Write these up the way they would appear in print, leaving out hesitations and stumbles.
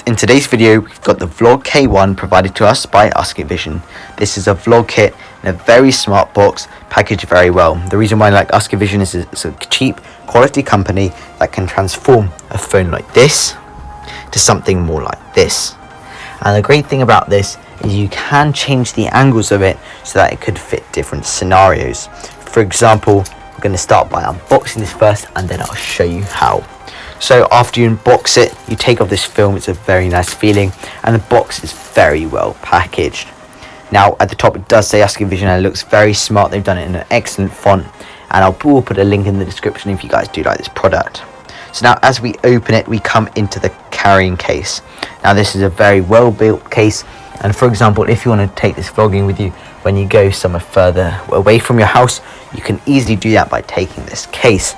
In today's video, we've got the Vlog K1 provided to us by UskeyVision. This is a vlog kit in a very smart box, packaged very well. The reason why I like UskeyVision is it's a cheap, quality company that can transform a phone like this to something more like this. And the great thing about this is you can change the angles of it so that it could fit different scenarios. For example, we're going to start by unboxing this first, and then I'll show you how. So after you unbox it, you take off this film. It's a very nice feeling, and the box is very well packaged. Now at the top it does say UskeyVision, and it looks very smart. They've done it in an excellent font, and I'll put a link in the description if you guys do like this product. So now as we open it, we come into the carrying case. Now this is a very well built case, and for example, if you want to take this vlogging with you when you go somewhere further away from your house, you can easily do that by taking this case.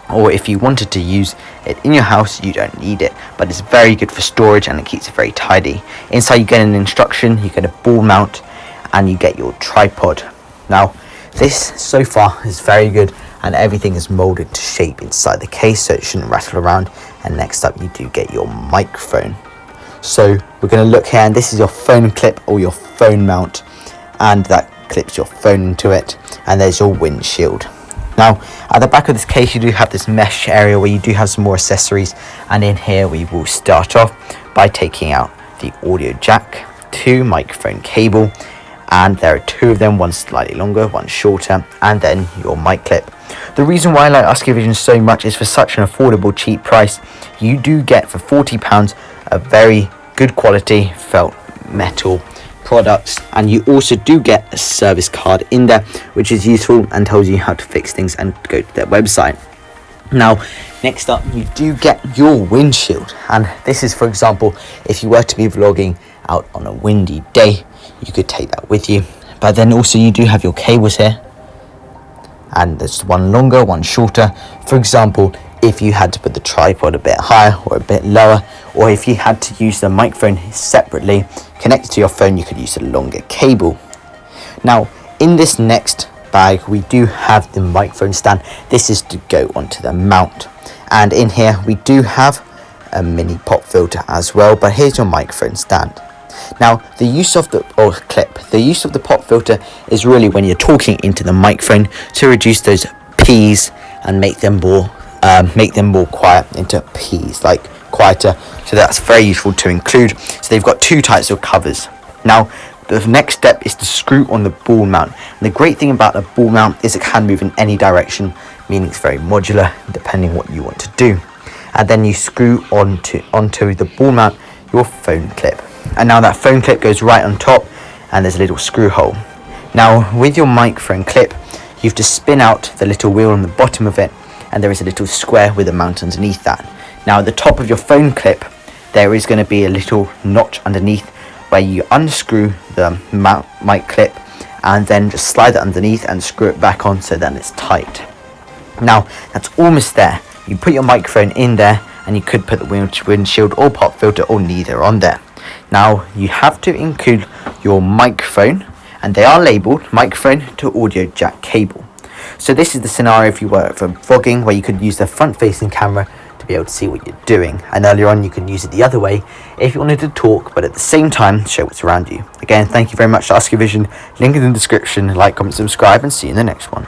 Or if you wanted to use it in your house, you don't need it, but it's very good for storage and it keeps it very tidy. Inside you get an instruction, you get a ball mount, and you get your tripod. Now this so far is very good, and everything is molded to shape inside the case so it shouldn't rattle around. And next up you do get your microphone. So we're going to look here, and this is your phone clip or your phone mount, and that clips your phone into it, and there's your windshield. Now at the back of this case you do have this mesh area where you do have some more accessories, and in here we will start off by taking out the audio jack, 2 microphone cable, and there are 2 of them, one slightly longer, one shorter, and then your mic clip. The reason why I like UskeyVision so much is for such an affordable cheap price, you do get for £40 a very good quality felt metal products, and you also do get a service card in there, which is useful and tells you how to fix things and go to their website. Now next up you do get your windshield, and this is, for example, if you were to be vlogging out on a windy day, you could take that with you. But then also you do have your cables here, and there's one longer, one shorter. For example, if you had to put the tripod a bit higher or a bit lower, or if you had to use the microphone separately connected to your phone, you could use a longer cable. Now in this next bag we do have the microphone stand. This is to go onto the mount, and in here we do have a mini pop filter as well, but here's your microphone stand. Now the use of the pop filter is really when you're talking into the microphone to reduce those P's and make them more quiet into P's, like quieter. So that's very useful to include. So they've got 2 types of covers. Now the next step is to screw on the ball mount, and the great thing about the ball mount is it can move in any direction, meaning it's very modular depending what you want to do. And then you screw onto the ball mount your phone clip, and now that phone clip goes right on top, and there's a little screw hole. Now with your microphone clip you have to spin out the little wheel on the bottom of it, and there is a little square with a mount underneath that. Now at the top of your phone clip there is going to be a little notch underneath where you unscrew the mic clip and then just slide it underneath and screw it back on so then it's tight. Now that's almost there. You put your microphone in there, and you could put the windshield or pop filter or neither on there. Now you have to include your microphone, and they are labelled microphone to audio jack cable. So this is the scenario if you were for vlogging, where you could use the front facing camera to be able to see what you're doing, and earlier on you can use it the other way if you wanted to talk but at the same time show what's around you. Again, thank you very much to UskeyVision. Link in the description. Like, comment, subscribe, and see you in the next one.